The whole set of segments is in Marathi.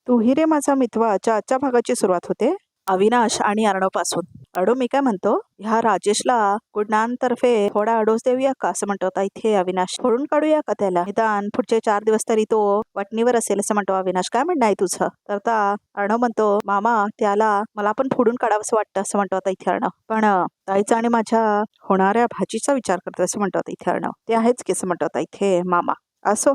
तूही रे माझा मितवाच्या आजच्या भागाची सुरुवात होते अविनाश आणि अर्णव पासून. अर्णव, मी काय म्हणतो, ह्या राजेशला गुडनांतर्फे थोडा अडोस देऊया का असं म्हणतो आता इथे अविनाश. फोडून काढूया का त्याला, निदान पुढचे 4 दिवस तरी तो वटणीवर असेल असं म्हणतो अविनाश. काय म्हणणं आहे तुझं? तर आता अर्णव म्हणतो, मामा त्याला मला पण फोडून काढावंसं वाटतं असं म्हणतो आता इथे अर्णव. पण ताईचा आणि माझ्या होणाऱ्या भाजीचा विचार करतो असं म्हणतो आता इथे अर्णव. ते आहेच की असं म्हणतो आता इथे मामा. असो,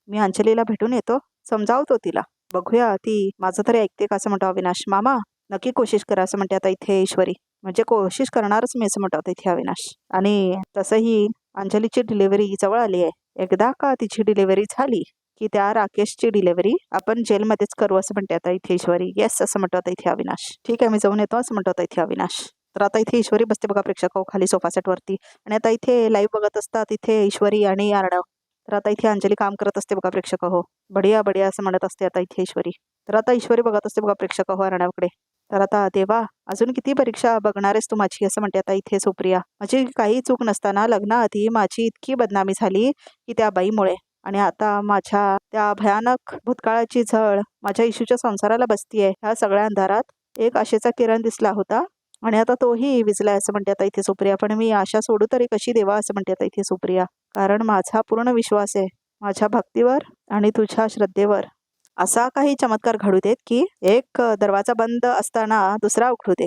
मी अंजलीला भेटून येतो, समजावतो तिला, बघूया ती माझं तरी ऐकते का असं म्हणतो अविनाश. मामा नक्की कोशिश करा असं म्हणते आता इथे ईश्वरी. म्हणजे कोशिश करणारच मी असं म्हणतो आता इथे अविनाश. आणि तसंही अंजलीची डिलिव्हरी जवळ आली आहे. एकदा का तिची डिलिव्हरी झाली की त्या राकेशची डिलिव्हरी आपण जेलमध्येच करू असं म्हणते आता इथे ईश्वरी. येस असं म्हणतो आता इथे अविनाश. ठीक आहे, मी जाऊन येतो असं म्हणतो आता इथे अविनाश. तर आता इथे ईश्वरी बसते बघा प्रेक्षक खाली सोफा सेट वरती. आणि आता इथे लाईव्ह बघत असतात इथे ईश्वरी आणि अर्णव. तर आता इथे अंजली काम करत असते बघा प्रेक्षक हो. बढिया बढिया असं म्हणत असते आता इथे ईश्वरी. तर आता ईश्वरी बघत असते बघा प्रेक्षक हो अर्णवकडे. तर आता देवा, अजून किती परीक्षा बघणार आहेस तू माझी असं म्हणते आता इथे सुप्रिया. माझी काही चूक नसताना लग्नाआधी माझी इतकी बदनामी झाली की त्या बाईमुळे. आणि आता माझ्या त्या भयानक भूतकाळाची झळ माझ्या इशूच्या संसाराला बसतीये. ह्या सगळ्या अंधारात एक आशेचा किरण दिसला होता आणि आता तोही विझलाय असं म्हणते आता इथे सुप्रिया. पण मी आशा सोडू तरी कशी देवा असं म्हणते आता इथे सुप्रिया. कारण माझा पूर्ण विश्वास आहे माझ्या भक्तीवर आणि तुझ्या श्रद्धेवर. असा काही चमत्कार घडू देत की एक दरवाजा बंद असताना दुसरा उघडू दे.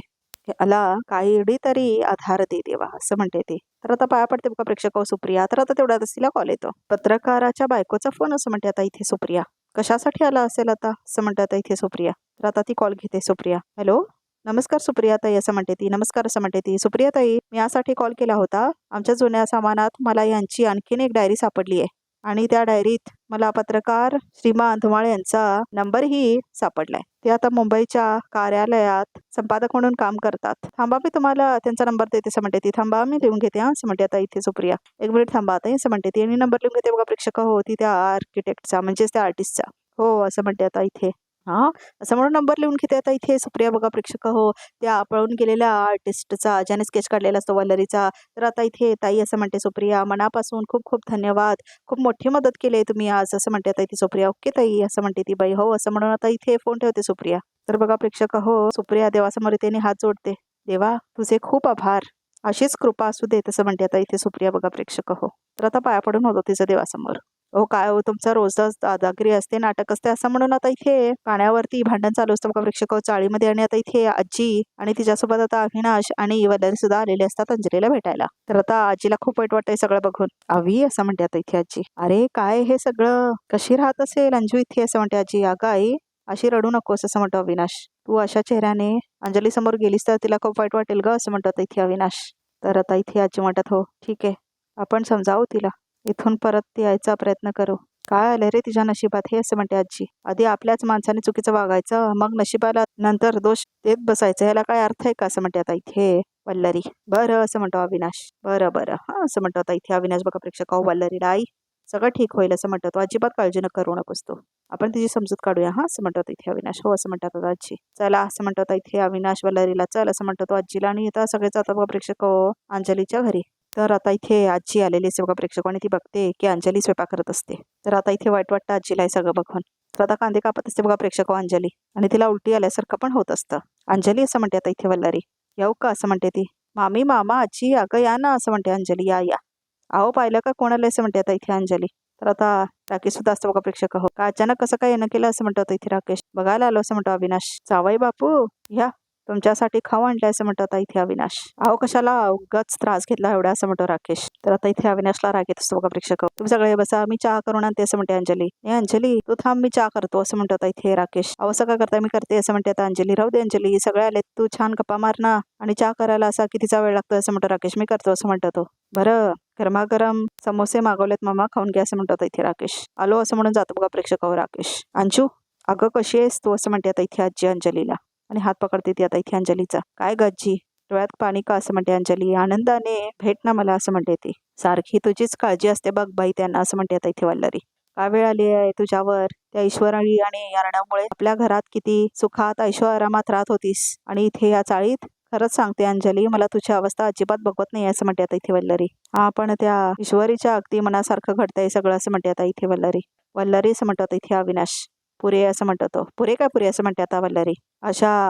अला काही तरी आधार दे देवा असं म्हणते ती. तर आता पाया पडते बघा प्रेक्षक सुप्रिया. तर आता तेवढ्यातच तिला कॉल येतो. पत्रकाराच्या बायकोचा फोन असं म्हणते आता इथे सुप्रिया. कशासाठी आला असेल आता असं म्हणते आता इथे सुप्रिया. तर आता ती कॉल घेते सुप्रिया. हॅलो, नमस्कार सुप्रिया ताई असं म्हणते ती. नमस्कार असं म्हणते ती. सुप्रिया ताई, मी यासाठी कॉल केला होता, आमच्या जुन्या सामानात मला यांची आणखीन एक डायरी सापडली आहे आणि त्या डायरीत मला पत्रकार श्रीमान धुमाळ यांचा नंबरही सापडलाय. ते आता मुंबईच्या कार्यालयात संपादक म्हणून काम करतात. थांबा, मी तुम्हाला त्यांचा नंबर देते असं म्हणते ती. थांबा, मी लिहून घेते असं म्हणते आता इथे सुप्रिया. 1 मिनिट थांबा आता असं म्हणते ती आणि नंबर लिहून घेते बघा प्रेक्षक हो. ती त्या आर्किटेक्टचा म्हणजेच त्या आर्टिस्टचा. हो असं म्हणते आता इथे. हा असं म्हणून नंबर लिहून घेते आता इथे सुप्रिया बघा प्रेक्षक हो. त्या पळून गेलेल्या आर्टिस्टचा ज्याने स्केच काढलेला असतो वल्लरीचा. तर आता इथे ताई असं म्हणते सुप्रिया, मनापासून खूप खूप धन्यवाद, खूप मोठी मदत केली आहे तुम्ही आज असं म्हणते आता इथे सुप्रिया. ओके ताई असं म्हणते ती बाई. हो असं म्हणून आता इथे फोन ठेवते सुप्रिया. तर बघा प्रेक्षक हो, सुप्रिया देवासमोर त्याने हात जोडते. देवा तुझे खूप आभार, अशीच कृपा असू दे असं म्हणते आता इथे सुप्रिया बघा प्रेक्षक हो. तर आता पाया पडून होतो तिचं देवासमोर. हो काय हो, तुमचा रोजच दादागिरी असते, नाटक असते असं म्हणून आता इथे पाण्यावरती भांडण चालू असतं बघा प्रेक्षक चाळीमध्ये. आणि आता इथे आजी आणि तिच्यासोबत आता अविनाश आणि वल्लरी सुद्धा आलेले असतात अंजलीला भेटायला. तर आता आजीला खूप वाईट वाटतंय सगळं बघून. अवी असं म्हणते आता इथे आजी. अरे काय हे सगळं, कशी राहत असेल अंजू इथे असं म्हणते आजी. अगं आई, अशी रडू नकोस असं म्हणतो अविनाश. तू अशा चेहऱ्याने अंजली समोर गेलीस तर तिला खूप वाईट वाटेल ग असं म्हणतो आता इथे अविनाश. तर आता इथे आजी म्हणतात, हो ठीक आहे, आपण समजावू तिला, इथून परत यायचा प्रयत्न करू. काय आलं रे तिच्या नशिबात हे असं म्हणते आजी. आधी आपल्याच माणसाने चुकीचं वागायचं, मग नशिबाला नंतर दोष देत बसायचं, याला काय अर्थ आहे का असं म्हणते आता इथे वल्लरी. बरं असं म्हणतो अविनाश. बरं बरं हा असं म्हणतो आता इथे अविनाश बघा प्रेक्षक. वल्लरीला आई सगळं ठीक होईल असं म्हणतो. अजिबात काळजी न करू नकोस तू, आपण तिची समजूत काढूया हा असं म्हणतो इथे अविनाश. हो असं म्हणतात आता आजी. चला असं म्हणतो इथे अविनाश वल्लरीला चल असं म्हणतो आजीला. आणि आता सगळे जातात बघा प्रेक्षक अंजलीच्या घरी. तर आता इथे आजी आलेली असते बघा प्रेक्षक आणि ती बघते की अंजली स्वयंपाक करत असते. तर आता इथे वाईट वाटतं आजीला हे सगळं बघून. तर आता कांदे कापत असते बघा प्रेक्षक अंजली. आणि तिला उलटी आल्यासारखं पण होत असतं. अंजली असं म्हणते आता इथे वल्लरी. येऊ का असं म्हणते ती. मामी मामा आजी अगं या ना असं म्हणते अंजली. या या, अहो पाहिलं का कोणाला असं म्हणते आता इथे अंजली. तर आता राकेश सुद्धा असतो बघा प्रेक्षक हो. का अचानक कसं काय येणं केलं असं म्हणतो आता इथे राकेश. बघायला आलो असं म्हणतो अविनाश. जावई बापू या, तुमच्यासाठी खाऊ आणलंय असं म्हणतो आता इथे अविनाश. अहो कशाला उगाच त्रास घेतला एवढा असं म्हणतो राकेश. तर आता इथे अविनाशला राग येत असतो बघा प्रेक्षक. तुम्ही सगळे बसा, मी चहा करून आणते असं म्हणते अंजली. ए अंजली तू थांब, मी चहा करतो असं म्हणतो आता इथे राकेश. अहो सगळं करताय, मी करते असं म्हणते आता अंजली. राहू दे अंजली, सगळे आले, तू छान गप्पा मार ना, आणि चहा करायला असा कितीचा वेळ लागतो असं म्हणतो राकेश. मी करतो असं म्हणतो तो. बरं गरमागरम समोसे मागवलेत मामा, खाऊन घ्या असं म्हणतो आता इथे राकेश. आलो असं म्हणून जातो बघा प्रेक्षक राकेश. अंजू अगं कशी आहेस तू असं म्हणते आता इथे आजी अंजलीला. आणि हात पकडते ती आता इथे अंजलीचा. काय गज्जी डोळ्यात पाणी का असं म्हणते अंजली. आनंदाने भेट ना मला असं म्हणते ती. सारखी तुझीच काळजी असते बघ बाई त्यांना असं म्हणते आता इथे वल्लरी. काय वेळ आली आहे तुझ्यावर, त्या ईश्वराणी आणि यारणामुळे आपल्या घरात किती सुखात ऐशोआरामात राहत होतीस, आणि इथे या चाळीत. खरंच सांगते अंजली, मला तुझी अवस्था अजिबात बघवत नाही असं म्हणते आता इथे वल्लरी. हा पण त्या ईश्वरीच्या अगदी मनासारखं घडतंय सगळं असं म्हणते आता इथे वल्लरी. वल्लरी असं म्हणतात इथे अविनाश. पुरे असं म्हणतो तो. पुरे काय पुरे असं म्हणते आता वल्लरी. अशा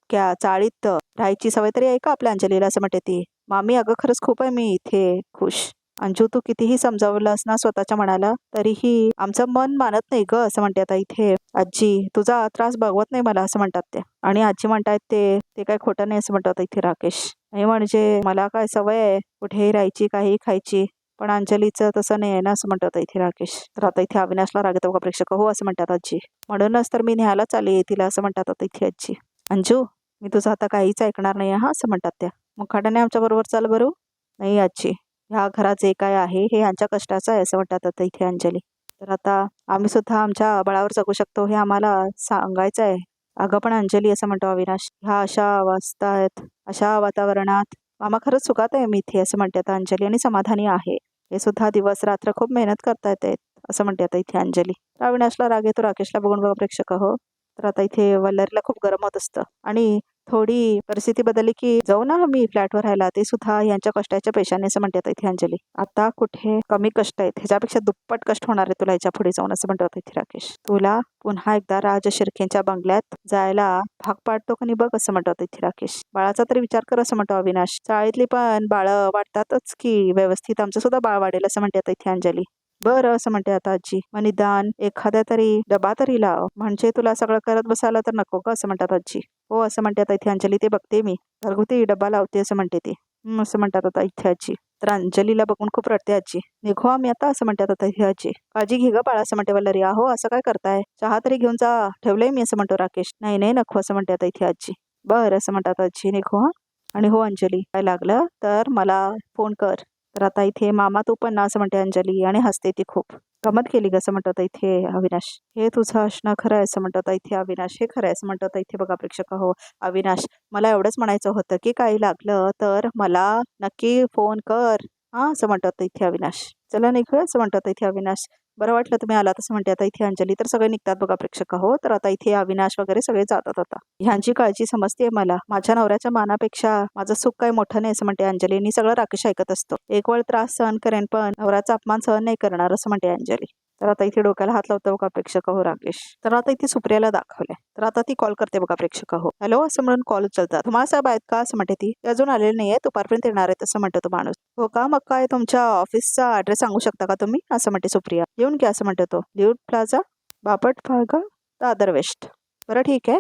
क्या चाळीत राहायची सवय तरी आहे का आपल्या अंजलीला असं म्हणते ती. मामी अगं खरंच खूप आहे मी इथे खुश. अंजू तू कितीही समजावलंस ना स्वतःच्या मनाला तरीही आमचं मन मानत नाही ग असं म्हणते आता इथे आजी. तुझा त्रास बघवत नाही मला असं म्हणतात ते. आणि आजी म्हणतायत ते ते काय खोटं नाही असं म्हणतात इथे राकेश. नाही म्हणजे मला काय सवय आहे कुठेही राहायची काहीही खायची. पण अंजलीचं तसं नाही आहे ना असं म्हणतात इथे राकेश. तर आता इथे अविनाशला राग येतो का प्रेक्षक. हो असं म्हणतात आजी. म्हणूनच तर मी न्यायला चालली तिला असं म्हणतात आता इथे आजी. अंजू मी तुझं आता काहीच ऐकणार नाही हा असं म्हणतात त्या. मुखाट्याने आमच्या बरोबर चाल बरू. नाही आजी ह्या घरात जे काय आहे हे यांच्या कष्टाचं आहे असं म्हणतात आता इथे अंजली. तर आता आम्ही सुद्धा आमच्या बळावर जगू शकतो हे आम्हाला सांगायचं आहे. अगं पण अंजली असं म्हणतो अविनाश. ह्या अशा अवस्था आहेत अशा वातावरणात मामा खरंच सुखात आहे मी इथे असं म्हणते आता अंजली आणि समाधानी आहे. हे सुद्धा दिवस रात्र खूप मेहनत करता येते असं म्हणते आता इथे अंजली. अविनाशला राग येतो राकेशला बघून बघा प्रेक्षक हो. तर आता इथे वल्लरीला खूप गरम होत असतं आणि थोडी परिस्थिती बदलली की जाऊ ना मी फ्लॅटवर राहायला ते सुद्धा यांच्या कष्टाच्या पेशाने असं म्हणते आता इथे अंजली. आता कुठे कमी कष्ट आहेत ह्याच्यापेक्षा दुप्पट कष्ट होणार आहे तुला याच्या पुढे जाऊन असं म्हणतो आता इथे राकेश. तुला पुन्हा एकदा राज शिर्केंच्या बंगल्यात जायला भाग पाडतो का नाही बघ असं म्हणतो आता इथे राकेश. बाळाचा तरी विचार कर असं म्हणतो अविनाश. चाळीतली पण बाळ वाटतातच की व्यवस्थित आमचं सुद्धा बाळ वाढेल असं म्हणते आता इथे अंजली. बरं असं म्हणते आता आजी. मग निदान एखाद्या तरी डबा तरी लाव म्हणजे तुला सगळं करत बसायला तर नको का असं म्हणतात आजी. हो असं म्हणते आता इथे अंजली. ते बघते मी घरगुती डबा लावते असं म्हणते ती. असं म्हणतात आता इथे आजी. तर अंजलीला बघून खूप रडते आजी. निघू आम्ही आता असं म्हणतात आता इथे आजी. काळजी घे ग बाळा असं म्हणते वल्लरी. हो असं काय करताय चहा तरी घेऊन जा ठेवलंय मी असं म्हणतो राकेश. नाही नाही नको असं म्हणते आता इथे आजी. बरं असं म्हणतात आजी निघू हा. आणि हो अंजली काय लागलं तर मला फोन कर. तर आता इथे मामा तू पण ना असं म्हणते अंजली आणि हसते ती खूप. गमत केली ग असं म्हणतात इथे अविनाश. हे तुझं असणं खरं आहे असं म्हणतात इथे अविनाश. हे खरं आहे असं म्हणतात इथे बघा प्रेक्षक हो. अविनाश मला एवढंच म्हणायचं होतं की काही लागलं तर मला नक्की फोन कर हा असं म्हणतात इथे अविनाश. चला निघूया असं म्हणतात इथे अविनाश. बरं वाटलं तुम्ही आलात असं म्हणते आता इथे अंजली. तर सगळे निघतात बघा प्रेक्षक हो. तर आता इथे अविनाश वगैरे सगळे जातात आता. ह्यांची काळजी समजते मला. माझ्या नवऱ्याच्या मानापेक्षा माझं सुख काही मोठं नाही असं म्हणते अंजली. आणि सगळं राकेश ऐकत असतो. एक वेळ त्रास सहन करेन पण नवऱ्याचा अपमान सहन नाही करणार असं म्हणते अंजली. तर आता इथे डोक्याला हात लावतो बघा प्रेक्षक हो राकेश. तर आता इथे सुप्रियाला दाखवलंय. तर आता ती कॉल करते बघा प्रेक्षक हो. हॅलो असं म्हणून कॉल उचलतात. तुम्हाला साहेब आहेत का असं म्हणते ती. ते अजून आलेले नाहीये दुपारपर्यंत येणार आहेत असं म्हणतो तो माणूस. हो का मग काय तुमच्या ऑफिसचा ऍड्रेस सांगू शकता का तुम्ही असं म्हणते सुप्रिया. येऊन घ्या असं म्हणते तो. लिव्ड प्लाझा बापट भागा दादर वेस्ट. बरं ठीक आहे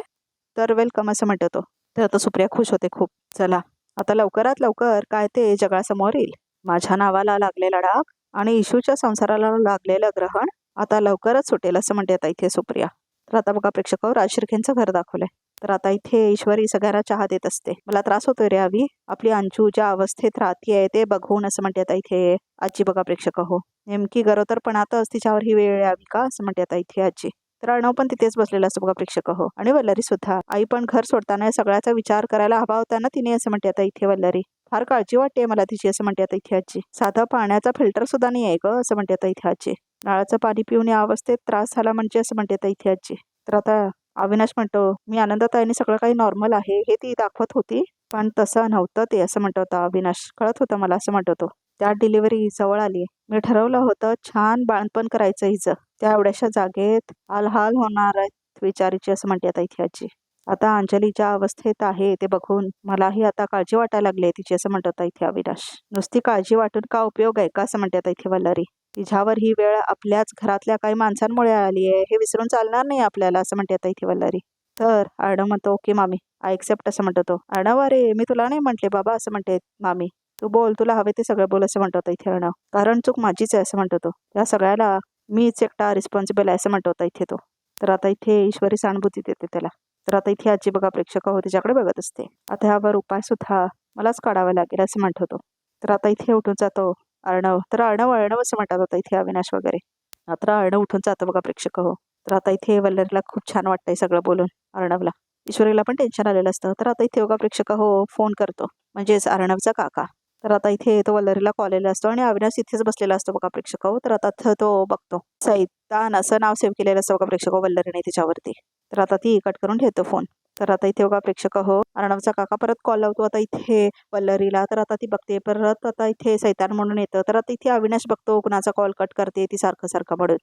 तर वेलकम असं म्हणतो तो. तर आता सुप्रिया खुश होते खूप. चला आता लवकरात लवकर काय ते जगासमोर येईल. माझ्या नावाला लागलेला डाग आणि इशूच्या संसाराला लागलेलं ग्रहण आता लवकरच सुटेल असं म्हणते आता इथे सुप्रिया. तर आता बघा प्रेक्षकावर राज शिर्केंचं घर दाखवलंय. तर आता इथे ईश्वरी सगळ्यांना चहा देत असते. मला त्रास होतोय रे अभि. आपली अंजू ज्या अवस्थेत राहतीये ते बघून असं म्हणते आता इथे आजी बघा प्रेक्षक हो. नेमकी गरोदरपणातच तिच्यावर ही वेळ यावी का असं म्हणते आता इथे आजी. तर अर्णव पण तिथेच बसलेला असतो बघा प्रेक्षक हो. आणि वल्लरी सुद्धा. आई पण घर सोडताना या सगळ्याचा विचार करायला हवा होता ना तिने असं म्हणते आता इथे वल्लरी. फार काळजी वाटते मला तिची असं म्हणते आता इथे आजी. साधा पाण्याचा फिल्टर सुद्धा नाही आहे ग असं म्हणते आता इथे आजी. नळाचं पाणी पिऊन या अवस्थेत त्रास झाला म्हणजे असं म्हणते आता इथे आजी. तर आता अविनाश म्हणतो मी आनंदात आहे आणि सगळं काही नॉर्मल आहे हे ती दाखवत होती पण तसं नव्हतं ते असं म्हणतो होता अविनाश. कळत होतं मला असं म्हणतो तो. त्या डिलिव्हरी जवळ आली. मी ठरवलं होतं छान बाळणपण करायचं हिचं. त्या एवढ्याशा जागेत हाल होणार आहेत विचारीची असं म्हणते आता इथे आजी. आता अंजली ज्या अवस्थेत आहे ते बघून मलाही आता काळजी वाटायला लागली तिची असं म्हणत होता इथे अविनाश. नुसती काळजी वाटून का उपयोग आहे का असं म्हणते आता इथे वल्लरी. तिच्यावर ही वेळ आपल्याच घरातल्या काही माणसांमुळे आली आहे हे विसरून चालणार नाही आपल्याला असं म्हणते आता इथे वल्लरी. तर अर्णव म्हणतो ओके मामी आय एक्सेप्ट असं म्हणतो तो. अर्णव अरे मी तुला नाही म्हटले बाबा असं म्हणते मामी. तू बोल तुला हवे ते सगळं बोल असं म्हणतो इथे अर्णव. कारण चूक माझीच आहे असं म्हणतो तो. त्या सगळ्याला मीच एकटा रिस्पॉन्सिबल आहे असं म्हणतो होता इथे तो. तर आता इथे ईश्वरी सहानुभूती देते त्याला. तर आता इथे आजी बघा प्रेक्षक हो तिच्याकडे बघत असते. आता ह्यावर उपाय सुद्धा मलाच काढावा लागेल असं म्हणतो तो. तर आता इथे उठून जातो अर्णव. तर अर्णव असं म्हणतात होता इथे अविनाश वगैरे. आता अर्णव उठून जातो बघा प्रेक्षक हो. तर आता इथे वल्लरीला खूप छान वाटतंय सगळं बोलून अर्णवला. ईश्वरीला पण टेन्शन आलेलं असतं. तर आता इथे बघा प्रेक्षक हो फोन करतो म्हणजेच अर्णवचा काका. तर आता इथे तो वल्लरीला कॉल आलेला असतो आणि अविनाश इथेच बसलेला असतो बघा प्रेक्षक हो. तर आता तो बघतो सैतान असं नाव सेव्ह केलेलं असतं बघा प्रेक्षक हो वल्लरीने तिच्यावरती. तर आता ती कट करून ठेवतो फोन. तर आता इथे बघा प्रेक्षक हो अर्णवचा काका परत कॉल लावतो आता इथे वल्लरीला. तर आता ती बघते परत आता इथे सैतान म्हणून येतं. तर आता इथे अविनाश बघतो कुणाचा कॉल कट करते ती सारखं म्हणून.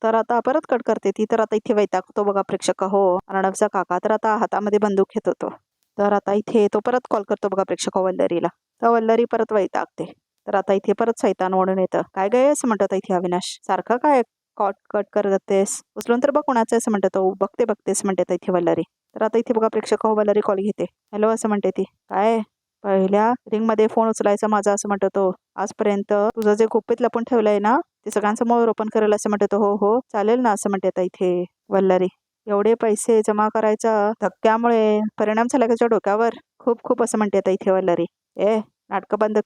तर आता परत कट करते ती. तर आता इथे वैतागतो बघा प्रेक्षक हो अर्णवचा काका. तर आता हातामध्ये बंदूक घेत होतो. तर आता इथे तो परत कॉल करतो बघा प्रेक्षक वल्लरीला. तर वल्लरी परत वैतागते. तर आता इथे परत सैतान ओढून येतं. काय गं असं म्हणतात इथे अविनाश. सारखं काय कॉट कट करतेस. उचलून तर बघ कोणाचं असं म्हणतात तो. बघतेस म्हणते इथे वल्लरी. तर आता इथे बघा प्रेक्षक वल्लरी कॉल घेते. हॅलो असं म्हणते ती. काय पहिल्या रिंगमध्ये फोन उचलायचा माझा असं म्हणतो तो. आजपर्यंत तुझं जे गुपित लपून ठेवलंय ना ते सगळ्यांसमोर ओपन करेल असं म्हणते तो. हो हो चालेल ना असं म्हणते आता इथे वल्लरी. एवढे पैसे जमा करायचा धक्क्यामुळे परिणाम झाला त्याच्या डोक्यावर. खूप खूप असं म्हणते आता इथे वल्लरी. नाटकं बंद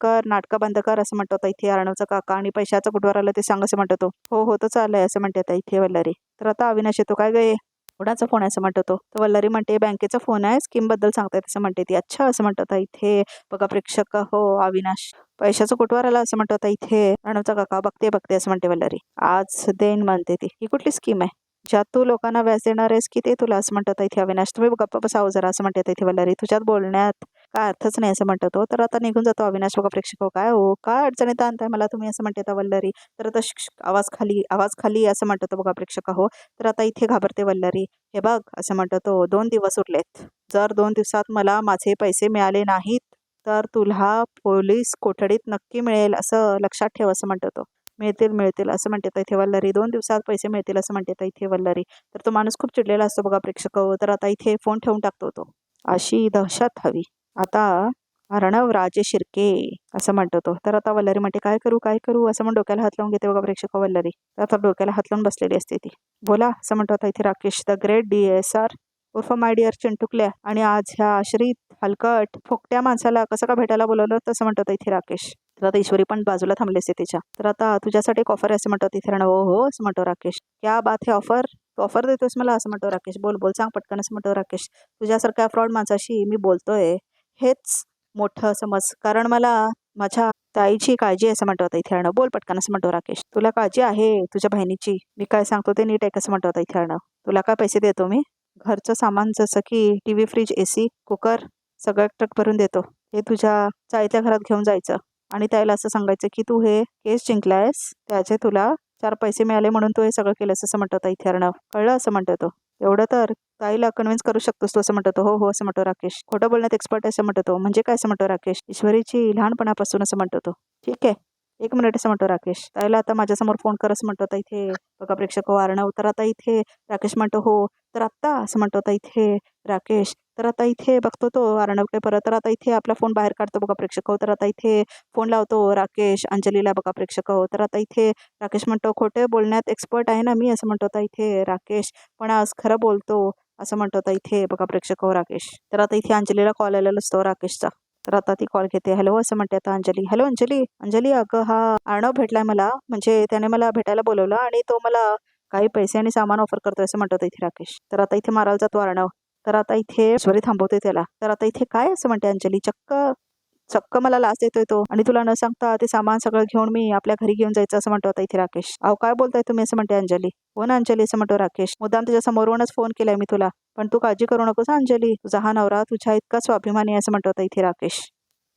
कर असं म्हणतो आता इथे अर्णवचा काका. आणि पैशाचं कुठवर आलं ते सांग असं म्हणतो तो. हो हो तर चाललंय असं म्हणते आता इथे वल्लरी. तर आता अविनाश येतो. काय गे कुणाचा फोन आहे असं म्हणतो तो. तर वल्लरी म्हणते बँकेचा फोन आहे स्कीम बद्दल सांगतायत असं म्हणते ती. अच्छा असं म्हणतो आता इथे बघा प्रेक्षक हो अविनाश. पैशाचं कुठवर आलं असं म्हणतो आता इथे अर्णवचा काका. बघते असं म्हणते वल्लरी. आज देईन म्हणते ती. ही कुठली स्कीम आहे ज्यात तू लोकांना व्याज देणार आहेस की ते तुला असं म्हणतात इथे अविनाश. तुम्ही गप्पा बसावं जरा असं म्हणते इथे वल्लरी. तुझ्यात बोलण्यात काय अर्थच नाही असं म्हणतो तो. तर आता निघून जातो अविनाश. बघा प्रेक्षक काय हो काय अडचणीत आणताय मला तुम्ही असं म्हणते आता वल्लरी. तर आता आवाज खाली असं म्हणतो तो बघा प्रेक्षक हो. तर आता इथे घाबरते वल्लरी. हे बघ असं म्हणतो तो 2 दिवस उरलेत. जर 2 दिवसात मला माझे पैसे मिळाले नाहीत तर तुला पोलीस कोठडीत नक्की मिळेल असं लक्षात ठेव असं म्हणतो तो. मिळतील असं म्हणते इथे वल्लरी. 2 दिवसात पैसे मिळतील असं म्हणते इथे वल्लरी. तर तो माणूस खूप चिडलेला असतो बघा प्रेक्षक. तर आता इथे फोन ठेवून टाकतो तो. अशी दहशत हवी आता अर्णव राजे शिर्के असं म्हणतो तो. तर आता वल्लरी म्हणते काय करू असं म्हणून डोक्याला हात लावून घेते बघा प्रेक्षक वल्लरी. तर आता डोक्याला हात लावून बसलेली असते ती. बोला असं म्हणतो आता इथे राकेश द ग्रेट DSR उर्फ माय डिअर चिंटुकल्या. आणि आज ह्या आश्रित हलकट फुकट्या माणसाला कसं का भेटायला बोलवलं तसं म्हणतो इथे राकेश. तर आता ईश्वरी पण बाजूला थांबली असते तिच्या. तर आता तुझ्यासाठी एक ऑफर आहे असं म्हणतो इथे हो हो असं म्हणतो राकेश. क्या बात है ऑफर. तू ऑफर देतोस मला असं म्हणतो राकेश. बोल सांग पटकन असं म्हणतो राकेश. तुझ्यासारख्या फ्रॉड माणसाशी मी बोलतोय हेच मोठं समज. कारण मला माझ्या ताईची काळजी आहे असं म्हणतो आता इथे बोल पटकन असं म्हणतो राकेश. तुला काळजी आहे तुझ्या बहिणीची. मी काय सांगतो ते नीट आहे कसं म्हणतो आता इथे तुला काय पैसे देतो मी. घरचं सामान जसं की TV फ्रीज AC कुकर सगळं ट्रक भरून देतो. हे तुझ्या चाळीतल्या घरात घेऊन जायचं आणि त्याला असं सांगायचं की तू हे केस जिंकलायस त्याचे तुला 4 पैसे मिळाले म्हणून तू हे सगळं केलंस असं म्हणतो आता इथे कळलं असं म्हणतो तो. एवढं तर ताईला कन्व्हिन्स करू शकतोस तू असं म्हणतो तो. हो असं म्हणतो राकेश. खोटं बोलण्यात एक्सपर्ट आहे असं म्हणतो तो. म्हणजे काय असं म्हणतो राकेश. ईश्वरीची लहानपणापासून असं म्हणतो तो. ठीक आहे 1 मिनिट असं म्हणतो राकेश. ताईला आता माझ्यासमोर फोन कर असं म्हणतो आता इथे बघा प्रेक्षक अर्णव. तर आता इथे राकेश म्हणतो हो तर आत्ता असं म्हणतो आता इथे राकेश. तर आता इथे बघतो तो अर्णवकडे परत. तर आता इथे आपला फोन बाहेर काढतो बघा प्रेक्षक. तर आता इथे फोन लावतो राकेश अंजलीला बघा प्रेक्षक. तर आता इथे राकेश म्हणतो खोटे बोलण्यात एक्सपर्ट आहे ना मी असं म्हणतो आता इथे राकेश. पण आज खरं बोलतो असं म्हणतो आता इथे बघा प्रेक्षक राकेश. तर आता इथे अंजलीला कॉल आलेला असतो राकेशचा. तर आता ती कॉल घेते. हॅलो असं म्हणते आता अंजली. हॅलो अंजली अगं हा अर्णव भेटलाय मला. म्हणजे त्याने मला भेटायला बोलवलं आणि तो मला काही पैसे आणि सामान ऑफर करतोय असं म्हणतो इथे राकेश. तर आता इथे मारायला जातो अर्णव. तर आता इथे ईश्वरी थांबवते त्याला. तर आता इथे काय असं म्हणते अंजली. चक्क मला लाच देतोय तो आणि तुला न सांगता ते सामान सगळं घेऊन मी आपल्या घरी घेऊन जायचं असं म्हणतो आता इथे राकेश. अहो काय बोलताय तुम्ही असं म्हणते अंजली. हो ना अंजली असं म्हणतो राकेश. मुद्दाम तुझ्या समोरूनच फोन केलाय मी तुला. पण तू काळजी करू नकोस अंजली. तुझा हा नवरा तुझ्या इतका स्वाभिमानी आहे असं म्हणतो आता इथे राकेश.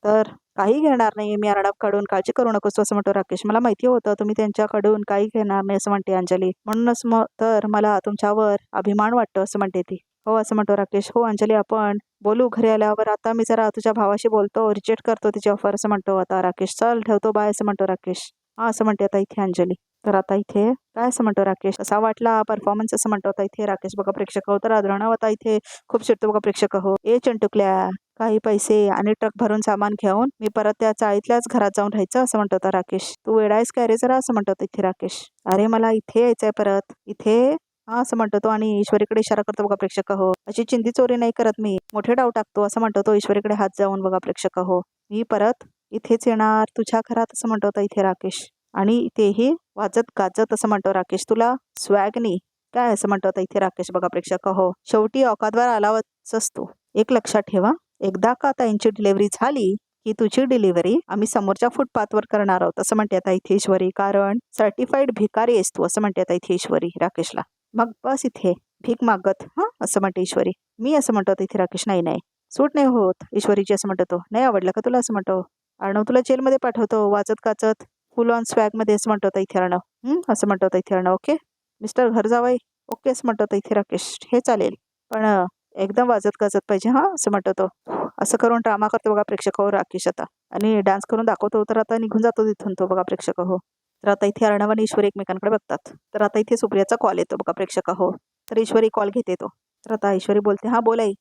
तर काही घेणार नाही मी अर्णवकडून. काळजी करू नकोस असं म्हणतो राकेश. मला माहिती होतं तुम्ही त्यांच्याकडून काही घेणार नाही असं म्हणते अंजली. म्हणूनच मग तर मला तुमच्यावर अभिमान वाटतो असं म्हणते ती. हो असं म्हणतो राकेश. हो अंजली आपण बोलू घरी आल्यावर. आता मी जरा तुझ्या भावाशी बोलतो. रिजेक्ट करतो तिची ऑफर असं म्हणतो आता राकेश. चल ठेवतो बाय असं म्हणतो राकेश. हा असं म्हणते आता इथे अंजली. तर आता इथे काय असं म्हणतो राकेश. कसा वाटला परफॉर्मन्स असं म्हणतो आता इथे राकेश बघा प्रेक्षक. तर अर्णव आता इथे खूप चिडतो बघा प्रेक्षक. ए चिंटुकल्या काही पैसे आणि ट्रक भरून सामान घेऊन मी परत त्या चाळीतल्याच घरात जाऊन राहायचं असं म्हणतो आता राकेश. तू वेडायस काय रे जरा असं म्हणतो इथे राकेश. अरे मला इथे यायचंय परत इथे. हा असं म्हणतो तो आणि ईश्वरीकडे इशारा करतो बघा प्रेक्षक. अशी चिंधी चोरी नाही करत मी. मोठे डाव टाकतो असं म्हणतो तो ईश्वरीकडे हात जाऊन बघा प्रेक्षक. मी परत इथेच येणार तुझ्या घरात असं म्हणतो आता इथे राकेश. आणि तेही वाजत गाजत असं म्हणतो राकेश. तुला स्वॅगनी काय असं म्हणतो आता इथे राकेश बघा प्रेक्षक. शेवटी औकातवर आलावच असतो. एक लक्षात ठेवा एकदा का ताईंची डिलिव्हरी झाली की तुझी डिलिव्हरी आम्ही समोरच्या फुटपाथवर करणार आहोत असं म्हणते आता इथे ईश्वरी. कारण सर्टिफाईड भिकारी आहेस तू असं म्हणते आता इथे ईश्वरी राकेशला. मग बस इथे भीक मागत हा असं म्हणते ईश्वरी. मी असं म्हणतो इथे राकेश. नाही सूट नाही होत ईश्वरीची असं म्हणतो तो. नाही आवडलं का तुला असं म्हणतो. अर्णव तुला जेलमध्ये पाठवतो वाचत काचत फुल ऑन स्वॅग मध्ये असं म्हणतो इथे अर्णव. असं म्हणतो इथे अर्णव. ओके मिस्टर घर जावई ओके असं म्हणतो इथे राकेश. हे चालेल पण एकदम वाजत गाजत पाहिजे हा असं म्हणतो तो. असं करून ड्रामा करतो बघा प्रेक्षक हो राकेश आता. आणि डान्स करून दाखवतो तर आता निघून जातो तिथून तो बघा प्रेक्षक हो. तर आता इथे अर्णव आणि ईश्वरी एकमेकांकडे बघतात. तर आता इथे सुप्रियाचा कॉल येतो बघा प्रेक्षक हो. तर ईश्वरी कॉल घेते तो. तर आता ईश्वरी बोलते हा बोल आई.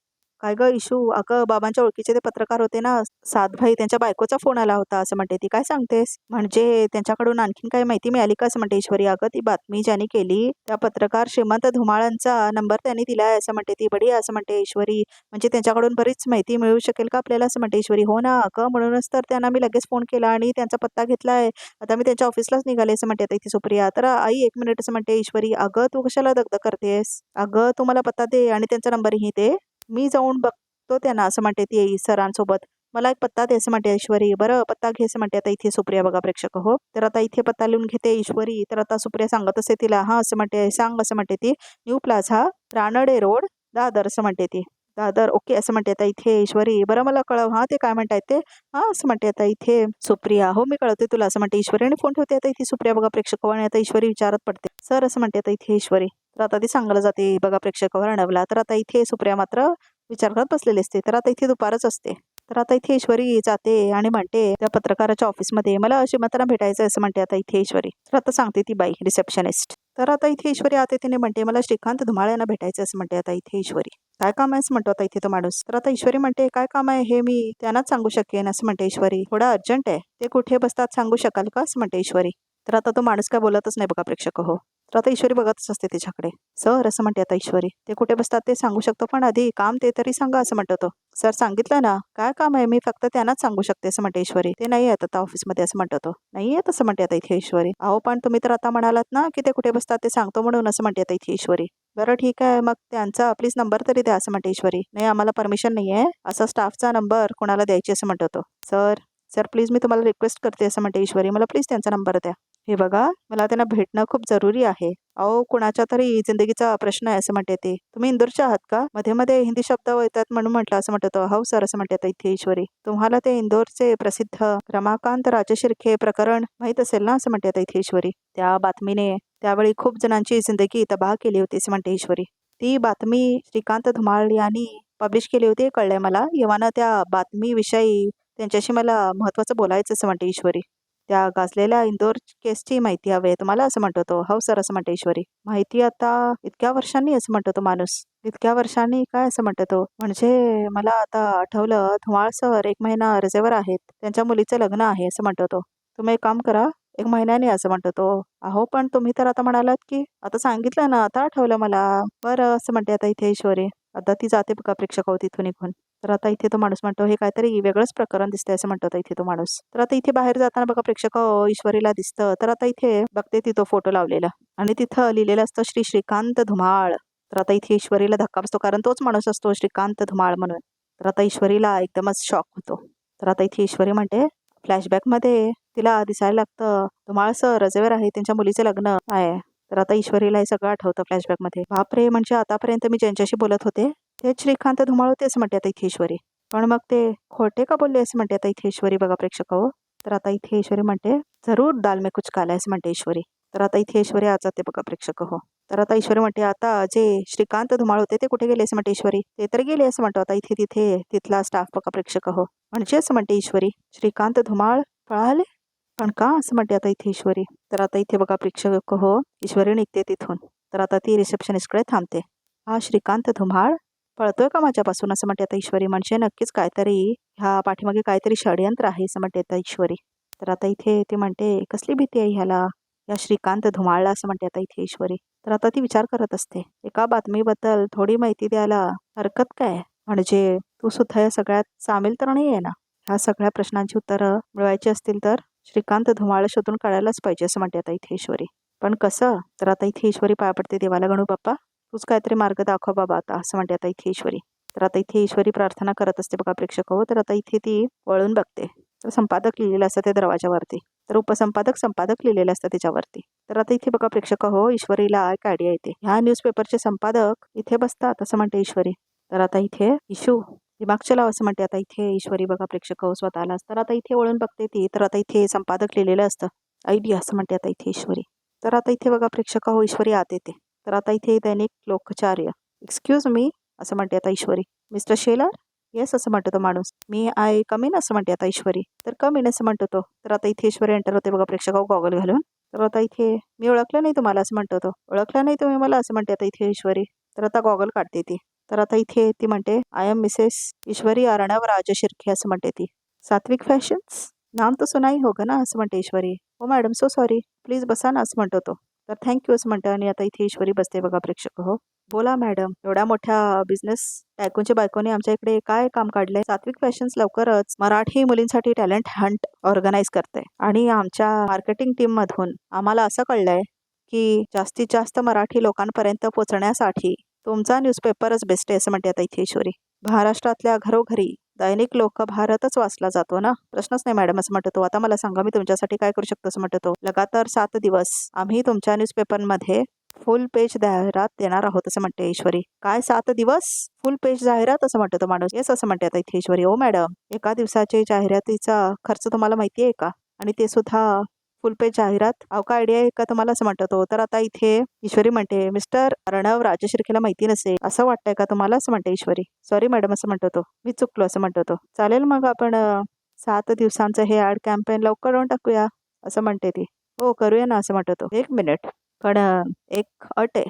काय ग इशू अगं बाबांच्या ओळखीचे ते पत्रकार होते ना सातभाई त्यांच्या बायकोचा फोन आला होता असं म्हणते ती. काय सांगतेस म्हणजे त्यांच्याकडून आणखीन काही माहिती मिळाली का असं म्हणते ईश्वरी. अगं ती बातमी ज्यांनी केली त्या पत्रकार श्रीमंत धुमाळांचा नंबर त्यांनी दिलाय असं म्हणते ती. बढिया असं म्हणते ईश्वरी. म्हणजे त्यांच्याकडून बरीच माहिती मिळू शकेल का आपल्याला असं म्हणते ईश्वरी. हो ना अगं म्हणूनच तर त्यांना मी लगेच फोन केला आणि त्यांचा पत्ता घेतलाय. आता मी त्यांच्या ऑफिसलाच निघाले असं म्हणते आता इथे सुप्रिया. तर आई एक मिनिट असं म्हणते ईश्वरी. अगं तू कशाला दगदग करतेस. अगं तू मला पत्ता दे आणि त्यांचा नंबरही दे. मी जाऊन बघतो त्यांना असं म्हणते ती सरांसोबत. मला एक पत्ता दे असं म्हणते ईश्वरी. बरं पत्ता घे असं म्हणते आता इथे सुप्रिया बघा प्रेक्षक हो. तर आता इथे पत्ता लिहून घेते ईश्वरी. तर आता सुप्रिया सांगत असते तिला. हा असं म्हणते सांग असं म्हणते ती. New plaza Ranade road Dadar असं म्हणते ती. दादर ओके असं म्हणते आता इथे ईश्वरी. बरं मला कळव हा ते काय म्हणतायत ते. हा असं म्हणते आता इथे सुप्रिया. हो मी कळवते तुला असं म्हणते ईश्वरी आणि फोन ठेवते आता इथे सुप्रिया बघा प्रेक्षक आणि आता ईश्वरी विचारत पडते सर असं म्हणते आता इथे ईश्वरी. तर आता ती सांगायला जाते बघा प्रेक्षकावर अर्णवला. तर आता इथे सुप्रिया मात्र विचार करत बसलेली असते. तर आता इथे दुपारच असते. तर आता इथे ईश्वरी जाते आणि म्हणते त्या पत्रकाराच्या ऑफिसमध्ये मला श्रीमंतांना भेटायचं असं म्हणते आता इथे ईश्वरी. तर आता सांगते ती बाई रिसेप्शनिस्ट. तर आता इथे ईश्वरी आते तिने म्हणते मला श्रीकांत धुमाळ यांना भेटायचं असं म्हणते आता इथे ईश्वरी. काय काम आहे असं म्हणतो आता इथे तो माणूस. तर आता ईश्वरी म्हणते काय काम आहे हे मी त्यांनाच सांगू शकेन असं म्हणते ईश्वरी. थोडं अर्जंट आहे ते कुठे बसतात सांगू शकाल का असं म्हणते ईश्वरी. तर आता तो माणूस काय बोलतच नाही बघा प्रेक्षक हो. तर आता ईश्वरी बघतच असते तिच्याकडे. सर असं म्हणते आता ईश्वरी. ते कुठे बसतात ते सांगू शकतो पण आधी काम ते तरी सांगा असं म्हणतो तो. सर सांगितलं ना काय काम आहे मी फक्त त्यांनाच सांगू शकते असं म्हणते ईश्वरी. ते नाही येत आता ऑफिसमध्ये असं म्हणतो तो. नाही येत असं म्हणते आता इथे ईश्वरी. अहो पण तुम्ही तर आता म्हणालात ना की ते कुठे बसतात ते सांगतो म्हणून असं म्हणते आता इथे ईश्वरी. बरं ठीक आहे मग त्यांचा प्लीज नंबर तरी द्या असं म्हणते ईश्वरी. नाही आम्हाला परमिशन नाही आहे असा स्टाफचा नंबर कोणाला द्यायची असं म्हणतो तो. सर सर प्लीज मी तुम्हाला रिक्वेस्ट करते असं म्हणते ईश्वरी. मला प्लीज त्यांचा नंबर द्या. हे बघा मला त्यांना भेटणं खूप जरुरी आहे. अहो कुणाच्या तरी जिंदगीचा प्रश्न आहे असं म्हणते ते. तुम्ही इंदूरच्या आहात का. मध्ये मध्ये हिंदी शब्द येतात म्हणून म्हटलं असं म्हणतो. हो सर असं म्हणते आता इथे ईश्वरी. तुम्हाला ते इंदोरचे प्रसिद्ध रमाकांत राजशिर्के प्रकरण माहीत असेल ना असं म्हणते आता इथे ईश्वरी. त्या बातमीने त्यावेळी खूप जणांची जिंदगी तबाह केली होती असं म्हणते ईश्वरी. ती बातमी श्रीकांत धुमाळ यांनी पब्लिश केली होती कळलंय मला. येवाना त्या बातमीविषयी त्यांच्याशी मला महत्त्वाचं बोलायचं असं म्हणते ईश्वरी. त्या गाजलेल्या इंदोर केसची माहिती हवी आहे तुम्हाला असं म्हणतो तो. हो सर असं म्हणते ईश्वरी. माहिती आता इतक्या वर्षांनी असं म्हणतो तो माणूस. इतक्या वर्षांनी काय असं म्हणतो तो. म्हणजे मला आता आठवलं धुमाळ सर 1 महिना रजेवर आहेत. त्यांच्या मुलीचं लग्न आहे असं म्हणतो तो. तुम्ही एक काम करा 1 महिन्याने असं म्हणतो तो. अहो पण तुम्ही तर आता म्हणालात की आता सांगितलं ना आता आठवलं मला. बरं असं म्हणते आता इथे ईश्वरी. आता ती जाते बघा प्रेक्षक तिथून निघून. तर आता इथे तो माणूस म्हणतो हे काहीतरी वेगळंच प्रकरण दिसतंय असं म्हणतो इथे तो माणूस. तर आता इथे बाहेर जाताना बघा प्रेक्षक ईश्वरीला दिसतं. तर आता इथे बघते ती तो फोटो लावलेला आणि तिथं लिहिलेलं असतं श्री श्रीकांत धुमाळ. तर आता इथे ईश्वरीला धक्का बसतो कारण तोच माणूस असतो श्रीकांत धुमाळ म्हणून. तर आता ईश्वरीला एकदमच शॉक होतो. तर आता इथे ईश्वरी म्हणते फ्लॅशबॅकमध्ये तिला दिसायला लागतं धुमाळ सर रजेवर आहे त्यांच्या मुलीचं लग्न आहे. तर आता ईश्वरीला हे सगळं आठवतं फ्लॅशबॅकमध्ये. बापरे म्हणजे आतापर्यंत मी ज्यांच्याशी बोलत होते ते श्रीकांत धुमाळ होते असं म्हणते आता इथे ईश्वरी. पण मग ते खोटे का बोलले असं म्हणते आता इथे ईश्वरी बघा प्रेक्षक हो. तर आता इथे ईश्वरी म्हणते जरूर दाल में कुछ काला असं म्हणते ईश्वरी. तर आता इथे ईश्वरी आज जाते बघा प्रेक्षक हो. तर आता ईश्वरी म्हणते आता जे श्रीकांत धुमाळ होते ते कुठे गेले असं म्हणते ईश्वरी. ते तर गेले असं म्हणतो आता इथे तिथे तिथला स्टाफ बघा प्रेक्षक हो. म्हणजे असं म्हणते ईश्वरी श्रीकांत धुमाळ पळाले पण का असं म्हणते आता इथे ईश्वरी. तर आता इथे बघा प्रेक्षक हो ईश्वरी निघते तिथून. तर आता ती रिसेप्शनिस्टकडे थांबते. हा श्रीकांत धुमाळ पळतोय का माझ्यापासून असं म्हणते आता ईश्वरी. म्हणजे नक्कीच काहीतरी ह्या पाठीमागे काहीतरी षडयंत्र आहे असं म्हणते आता ईश्वरी. तर आता इथे ती म्हणते कसली भीती आहे ह्याला या श्रीकांत धुमाळला असं म्हणते आता इथे ईश्वरी. तर आता ती विचार करत असते एका बातमीबद्दल थोडी माहिती द्यायला हरकत काय. म्हणजे तू सुद्धा या सगळ्यात सामील तर नाही आहे ना. ह्या सगळ्या प्रश्नांची उत्तरं मिळवायची असतील तर श्रीकांत धुमाळ शोधून काढायलाच पाहिजे असं म्हणते आता इथे ईश्वरी. पण कसं. तर आता इथे ईश्वरी पाय पडते देवाला. गणू बाप्पा तूच काहीतरी मार्ग दाखव बाबा आता असं म्हणते आता इथे ईश्वरी. तर आता इथे ईश्वरी प्रार्थना करत असते बघा प्रेक्षक हो. तर आता इथे ती वळून बघते. तर संपादक लिहिलेलं असतं त्या दरवाजावरती. तर उपसंपादक लिहिलेलं असतं त्याच्यावरती. तर आता इथे बघा प्रेक्षक हो ईश्वरीला एक आयडिया येते. ह्या न्यूजपेपरचे संपादक इथे बसतात असं म्हणते ईश्वरी. तर आता इथे इशू दिमाग चलाव असं म्हणते आता इथे ईश्वरी बघा प्रेक्षक हो स्वतःलाच. तर आता इथे वळून बघते ती. तर आता इथे संपादक लिहिलेलं असतं आयडिया असं म्हणते आता इथे ईश्वरी. तर आता इथे बघा प्रेक्षक हो ईश्वरी आत येते. तर आता इथे दैनिक लोकचार्य. एक्सक्यूज मी असं म्हणते आता ईश्वरी. मिस्टर शेलर? येस असं म्हणतो तो माणूस. मी आय कम इन असं म्हणते आता ईश्वरी. तर कम इन असं म्हणतो तो. तर आता इथे ईश्वरी एंटर होते बघा प्रेक्षक हो गॉगल घालून. तर आता इथे मी ओळखलं नाही तुम्हाला असं म्हणतो तो. ओळखलं नाही तुम्ही मला असं म्हणते आता इथे ईश्वरी. तर आता गॉगल काढते ती. तर आता इथे ती म्हणते आय एम मिसेस ईश्वरी अर्णव राजशिर्के असं म्हणते ती. सात्विक फॅशन्स? नाम तो सुना ही होगा ना असं म्हणते ईश्वरी. हो मॅडम सो सॉरी. प्लीज बसा ना असं म्हणतो तो. तर थँक्यू असं म्हणतं आणि आता इथे ईश्वरी बसते बघा प्रेक्षक हो. बोला मॅडम, एवढ्या मोठ्या बिझनेस टायकूनच्या बायकोने आमच्या इकडे काय काम काढलंय? सात्विक फॅशन्स लवकरच मराठी मुलींसाठी टॅलेंट हंट ऑर्गनाईज करते आणि आमच्या मार्केटिंग टीम मधून आम्हाला असं कळलंय की जास्तीत जास्त मराठी लोकांपर्यंत पोहोचण्यासाठी तुमचा न्यूजपेपरच बेस्ट आहे असं म्हणते आता इथे ईश्वरी. महाराष्ट्रातल्या घरोघरी दैनिक लोक भारतच वाचला जातो ना. प्रश्नच नाही मॅडम असं म्हणतो तो. आता मला सांगा मी तुमच्यासाठी काय करू शकतो असं म्हणतो तो. लगातार 7 दिवस आम्ही तुमच्या न्यूजपेपरमध्ये फुल पेज जाहिरात देणार आहोत असं म्हणते ईश्वरी. काय 7 दिवस फुल पेज जाहिरात असं म्हणतो तो माणूस. येस असं म्हणते आता इथे ईश्वरी. ओ मॅडम, एका दिवसाची जाहिरातीचा खर्च तुम्हाला माहिती आहे का? आणि ते सुद्धा फुल पेज जाहिरात. अहो काय आयडिया आहे का तुम्हाला असं म्हणतो तो. तर आता इथे ईश्वरी म्हणते मिस्टर अर्णव राजशिर्केला माहिती नसेल असं वाटतंय का तुम्हाला असं म्हणते ईश्वरी. सॉरी मॅडम असं म्हणतो तो. मी चुकलो असं म्हणतो तो. चालेल मग आपण 7 दिवसांचं हे ॲड कॅम्पेन लवकर करून टाकूया असं म्हणते ती. हो करूया ना असं म्हणतो तो. 1 मिनिट पण एक अट आहे.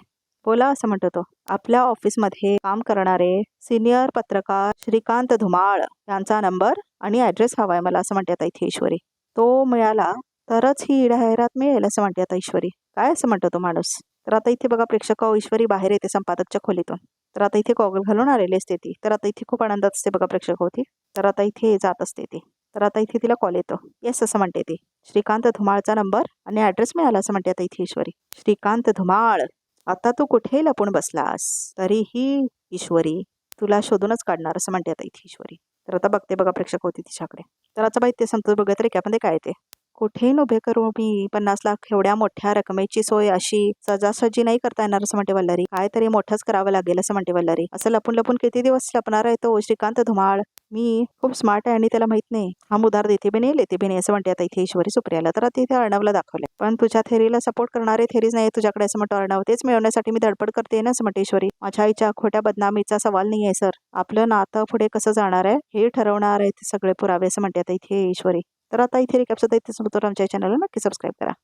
बोला असं म्हणतो तो. आपल्या ऑफिसमध्ये काम करणारे सिनियर पत्रकार श्रीकांत धुमाळ यांचा नंबर आणि ॲड्रेस हवा आहे मला असं म्हणते आता इथे ईश्वरी. तो मिळाला तरच ही जाहिरात मिळेल असं म्हणते आता ईश्वरी. काय असं म्हणतो तो माणूस. तर आता इथे बघा प्रेक्षक ईश्वरी बाहेर येते संपादकच्या खोलीतून. तर आता इथे गॉगल घालून आलेली असते ती. तर आता इथे खूप आनंदात असते बघा प्रेक्षक होती. तर आता इथे जात असते ती. तर आता इथे तिला कॉल येतो. येस असं म्हणते ती. श्रीकांत धुमाळचा नंबर आणि ॲड्रेस मिळाला असं म्हणते आता इथे ईश्वरी. श्रीकांत धुमाळ, आता तू कुठे लपून बसलास तरीही ईश्वरी तुला शोधूनच काढणार असं म्हणते आता इथे ईश्वरी. तर आता बघते बघा प्रेक्षक होती तिच्याकडे. तर आता बाई ते संतोष बघत रे पण ते काय ते कुठेही उभे करू मी 50 लाख एवढ्या मोठ्या रकमेची सोय अशी सजासजी नाही करता येणार असं म्हणते वल्लारी. काहीतरी मोठंच करावं लागेल असं म्हणते वल्लारी. असं लपून लपून किती दिवस लपणार आहे तो श्रीकांत धुमाळ. मी खूप स्मार्ट आहे आणि त्याला माहित नाही. हा उधार देते बी नाही लेते बी नाही असं म्हणते आता इथे ईश्वरी सुप्रियाला. तर आता इथे अर्णवला दाखवले. पण तुझ्या थेरीला सपोर्ट करणारे थेरीज नाही तुझ्याकडे असं म्हणतो अर्णव. तेच मिळवण्यासाठी मी धडपड करते ना असं म्हणते ईश्वरी. माझ्या आईच्या खोट्या बदनामीचा सवाल नाही आहे सर. आपलं नातं पुढे कसं जाणार आहे हे ठरवणार आहे ते सगळे पुरावे असं म्हणते आता इथे ईश्वरी. तर आता इथे रिकॅप सुद्धा इथे संपतो. आमच्या चॅनलला नक्की सबस्क्राईब करा.